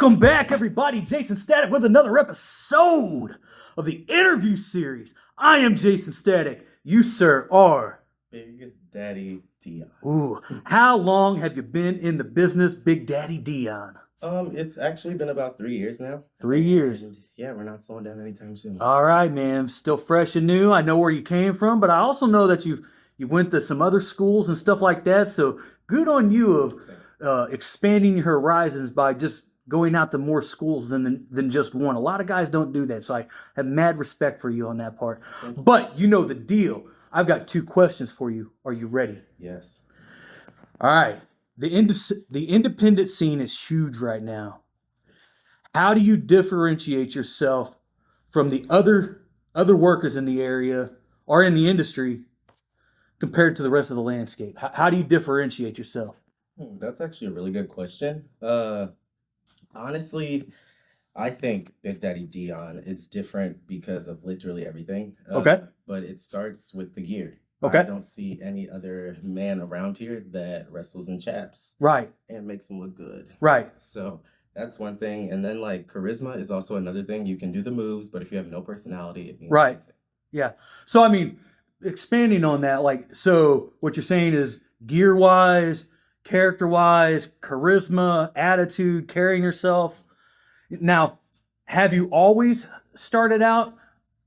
Welcome back, everybody. Jaysin Static with another episode of the interview series. I am Jaysin Static. You, sir, are Big Daddy Dion. Ooh, how long have you been in the business, Big Daddy Dion? It's actually been about 3 years now. 3 years. And yeah, we're not slowing down anytime soon. All right, man. Still fresh and new. I know where you came from, but I also know that you went to some other schools and stuff like that. So good on you of expanding your horizons by just going out to more schools than just one. A lot of guys don't do that, so I have mad respect for you on that part. But you know the deal. I've got 2 questions for you. Are you ready? Yes. All right. The independent scene is huge right now. How do you differentiate yourself from the other workers in the area or in the industry compared to the rest of the landscape? How do you differentiate yourself? That's actually a really good question. Honestly, I think Big Daddy Dion is different because of literally everything. Okay. But it starts with the gear. Okay. I don't see any other man around here that wrestles in chaps. Right. And makes them look good. Right. So that's one thing. And then like charisma is also another thing. You can do the moves, but if you have no personality, it means right. nothing. Yeah. So I mean, expanding on that, like, so what you're saying is gear wise, character wise, charisma, attitude, carrying yourself. Now, have you always started out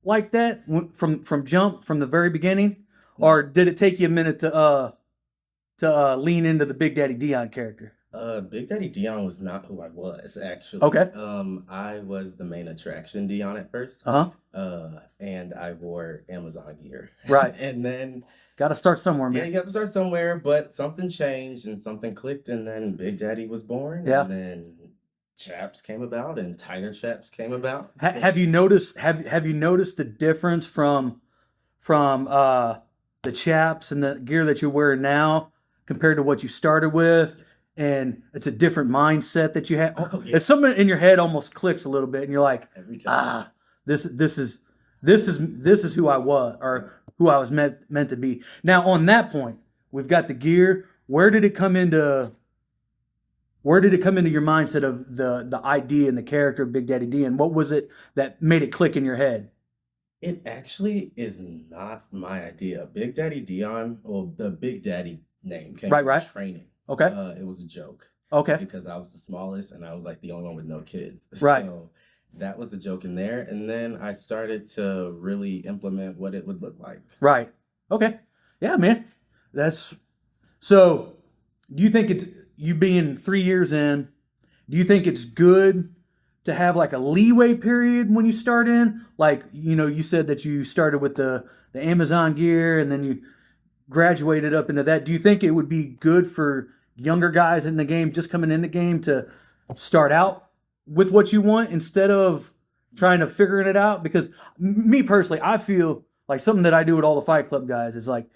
like that from the very beginning, or did it take you a minute to lean into the Big Daddy Dion character? Big Daddy Dion was not who I was, actually. Okay. I was the main attraction Dion at first. And I wore Amazon gear. Right. And then got to start somewhere, man. yeah, you have to start somewhere, but something changed and something clicked, and then Big Daddy was born. Yeah. And then chaps came about, and tighter chaps came about. Have you noticed? Have you noticed the difference from the chaps and the gear that you're wearing now compared to what you started with? And it's a different mindset that you have. Oh, yeah. It's something in your head almost clicks a little bit, and you're like, Every time. this is who I was, or who I was meant to be. Now, on that point, we've got the gear. Where did it come into your mindset of the idea and the character of Big Daddy D? And what was it that made it click in your head? It actually is not my idea. Big Daddy Dion, well, the Big Daddy name came from training. Okay. It was a joke. Okay. Because I was the smallest and I was like the only one with no kids. Right. So that was the joke in there. And then I started to really implement what it would look like. Right. Okay. Yeah, man. So do you think it's, you being 3 years in, do you think it's good to have like a leeway period when you start in? Like, you know, you said that you started with the Amazon gear and then you graduated up into that. Do you think it would be good for younger guys in the game, just coming in the game, to start out with what you want instead of trying to figure it out? Because me personally, I feel like something that I do with all the Fight Club guys is like,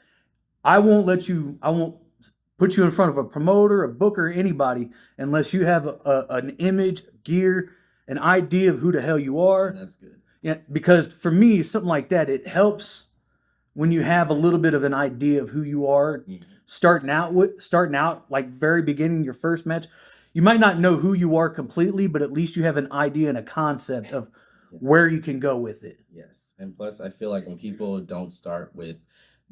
I won't put you in front of a promoter, a booker, anybody, unless you have an image, gear, an idea of who the hell you are. That's good. Yeah, because for me, something like that, it helps when you have a little bit of an idea of who you are. Starting out like very beginning, your first match, you might not know who you are completely, but at least you have an idea and a concept of where you can go with it. Yes. And plus, I feel like when people don't start with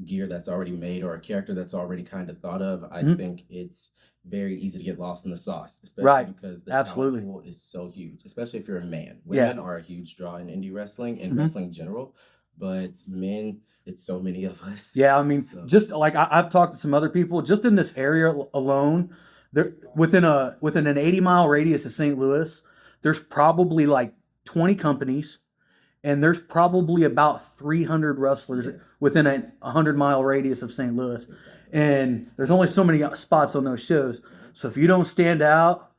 gear that's already made or a character that's already kind of thought of, I think it's very easy to get lost in the sauce, especially because the talent pool is so huge, especially if you're a man. Women are a huge draw in indie wrestling and wrestling in general, but men, it's so many of us. Yeah, I mean, just like I've talked to some other people, just in this area alone, there within an 80-mile radius of St. Louis, there's probably like 20 companies, and there's probably about 300 wrestlers within a 100-mile radius of St. Louis. And there's only so many spots on those shows. So if you don't stand out,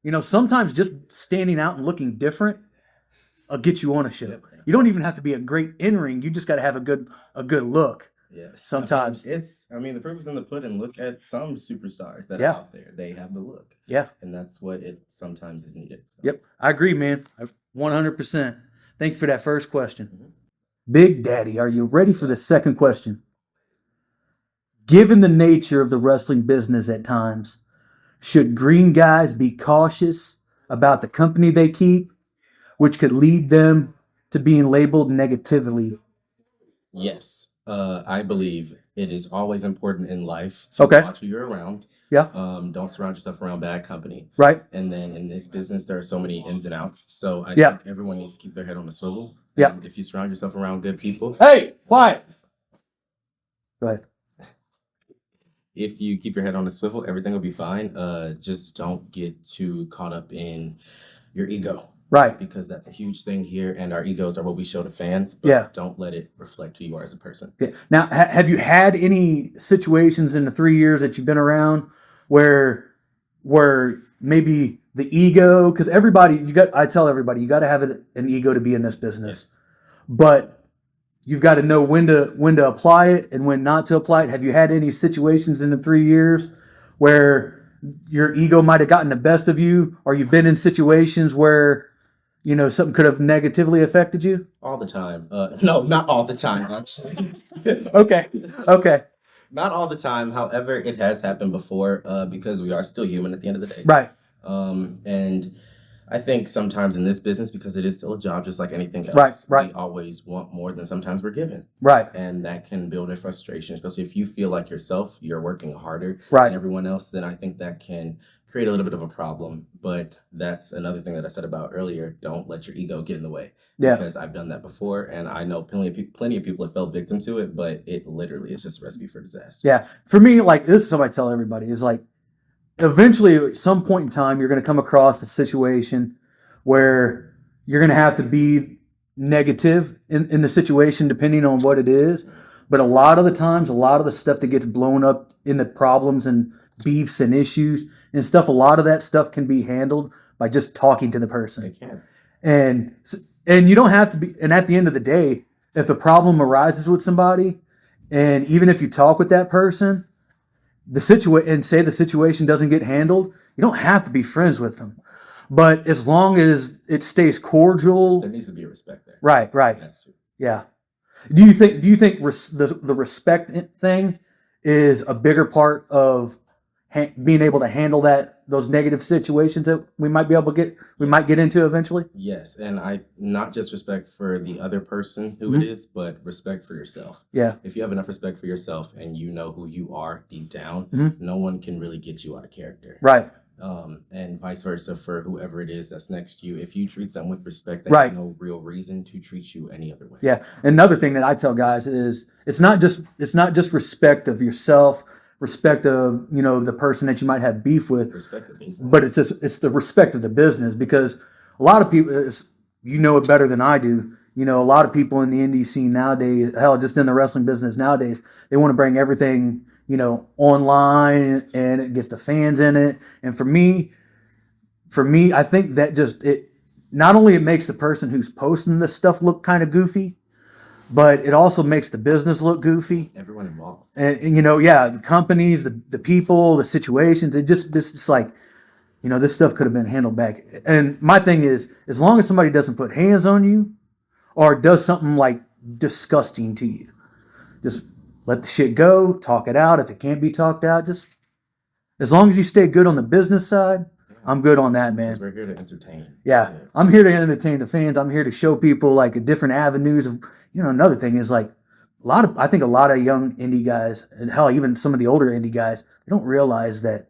you know, sometimes just standing out and looking different will get you on a show. You don't even have to be a great in-ring. You just got to have a good look. Yes. Sometimes. I mean, the proof is in the pudding. Look at some superstars that are out there. They have the look. Yeah. And that's what it sometimes is needed. So. Yep. I agree, man. 100%. Thank you for that first question. Big Daddy, are you ready for the second question? Given the nature of the wrestling business at times, should green guys be cautious about the company they keep, which could lead them to being labeled negatively? Yes. I believe it is always important in life to watch who you're around. Yeah. Don't surround yourself around bad company. Right. And then in this business, there are so many ins and outs. So I think everyone needs to keep their head on a swivel. And if you surround yourself around good people. Hey, quiet. Go ahead. If you keep your head on a swivel, everything will be fine. Just don't get too caught up in your ego. Right. Because that's a huge thing here, and our egos are what we show to fans, but don't let it reflect who you are as a person. Yeah. Now, have you had any situations in the 3 years that you've been around where maybe the ego, because I tell everybody, you got to have an ego to be in this business, but you've got to know when to apply it and when not to apply it. Have you had any situations in the 3 years where your ego might have gotten the best of you, or you've been in situations where something could have negatively affected you? All the time. No, not all the time, actually. Okay. Not all the time. However, it has happened before because we are still human at the end of the day. Right. And I think sometimes in this business, because it is still a job just like anything else, we always want more than sometimes we're given. Right. And that can build a frustration, especially if you feel like you're working harder than everyone else, then I think that can create a little bit of a problem. But that's another thing that I said about earlier. Don't let your ego get in the way. Yeah. Because I've done that before, and I know plenty of people have fell victim to it, but it literally is just a recipe for disaster. Yeah. For me, like, this is something I tell everybody, is like, eventually at some point in time, you're going to come across a situation where you're going to have to be negative in the situation, depending on what it is. But a lot of the times, a lot of the stuff that gets blown up in the problems and beefs and issues and stuff, a lot of that stuff can be handled by just talking to the person. It can. And you don't have to be, and at the end of the day, if a problem arises with somebody, and even if you talk with that person, and say the situation doesn't get handled, you don't have to be friends with them. But as long as it stays cordial, there needs to be a respect there. Right. That's true. Yeah. Do you think the respect thing is a bigger part of being able to handle those negative situations that we might get into eventually? Yes, and not just respect for the other person who it is, but respect for yourself. Yeah. If you have enough respect for yourself and you know who you are deep down, no one can really get you out of character. Right. And vice versa for whoever it is that's next to you. If you treat them with respect, they have no real reason to treat you any other way. Yeah. Another thing that I tell guys is it's not just respect of yourself, respect of the person that you might have beef with, respect of business. But it's the respect of the business, because a lot of people, it better than I do. A lot of people in the indie scene nowadays, hell, just in the wrestling business nowadays, they want to bring everything online, and it gets the fans in it. And for me, I think that not only it makes the person who's posting this stuff look kind of goofy, but it also makes the business look goofy. Everyone involved. And the companies, the people, the situations, it's like, this stuff could have been handled back. And my thing is, as long as somebody doesn't put hands on you or does something like disgusting to you, just let the shit go, talk it out. If it can't be talked out, just as long as you stay good on the business side, I'm good on that, man. Because we're here to entertain. Yeah, I'm here to entertain the fans. I'm here to show people like different avenues of, another thing is like I think a lot of young indie guys, and hell, even some of the older indie guys, they don't realize that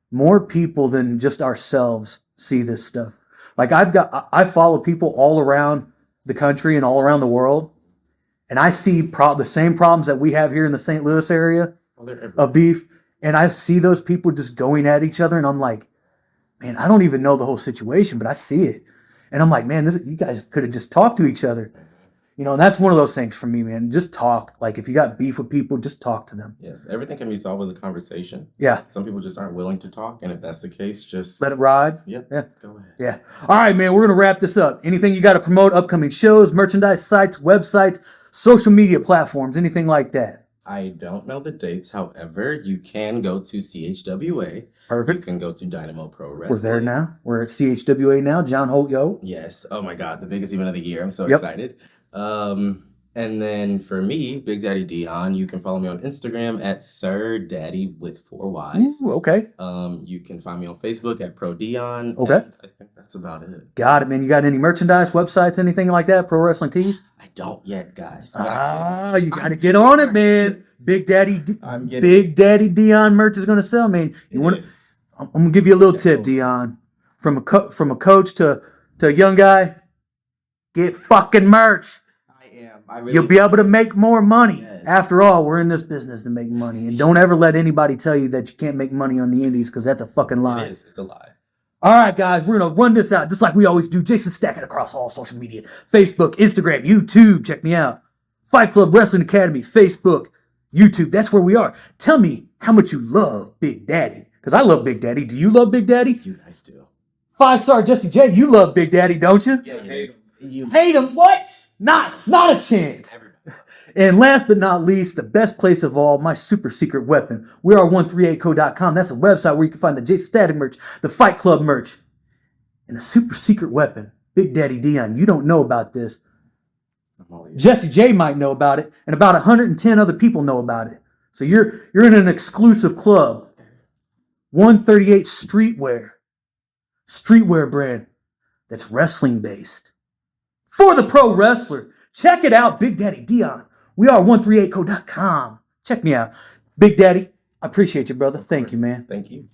more people than just ourselves see this stuff. Like I follow people all around the country and all around the world, and I see the same problems that we have here in the St. Louis area of beef, and I see those people just going at each other, and I'm like, man, I don't even know the whole situation, but I see it. And I'm like, man, you guys could have just talked to each other. And that's one of those things for me, man. Just talk. Like, if you got beef with people, just talk to them. Yes, everything can be solved with a conversation. Yeah. Some people just aren't willing to talk, and if that's the case, just let it ride. Yeah. Go ahead. Yeah. All right, man, we're going to wrap this up. Anything you got to promote, upcoming shows, merchandise sites, websites, social media platforms, anything like that? I don't know the dates. However, you can go to CHWA. Perfect. You can go to Dynamo Pro Wrestling. We're there now. We're at CHWA now. John Holt, yo. Yes. Oh my God, the biggest event of the year. I'm so excited. And then for me, Big Daddy Dion, you can follow me on Instagram at Sir Daddy with 4 Ys. Ooh, okay. You can find me on Facebook at Pro Dion. Okay. And I think that's about it. Got it, man. You got any merchandise, websites, anything like that? Pro Wrestling Tees? I don't yet, guys. You got to get on it, man. Big Daddy Dion merch is going to sell, man. I'm going to give you a little tip, Dion. From a coach to a young guy, get fucking merch. You'll be able to make more money. Yes. After all, we're in this business to make money. And don't ever let anybody tell you that you can't make money on the indies, because that's a fucking lie. It is. It's a lie. All right, guys, we're going to run this out just like we always do. Jaysin Static across all social media. Facebook, Instagram, YouTube. Check me out. Fight Club Wrestling Academy. Facebook, YouTube. That's where we are. Tell me how much you love Big Daddy, because I love Big Daddy. Do you love Big Daddy? You guys do. 5-star Jesse J, you love Big Daddy, don't you? Yeah, I hate him. You hate him? What? Not a chance. And last but not least, the best place of all, my super secret weapon. We are 138co.com. That's a website where you can find the Jaysin Static merch, the Fight Club merch, and a super secret weapon. Big Daddy Dion, you don't know about this. Jesse J might know about it, and about 110 other people know about it. So you're in an exclusive club. 138 streetwear brand that's wrestling based. For the pro wrestler, check it out, Big Daddy Dion. We are 138co.com. Check me out. Big Daddy, I appreciate you, brother. Thank you, man. Thank you.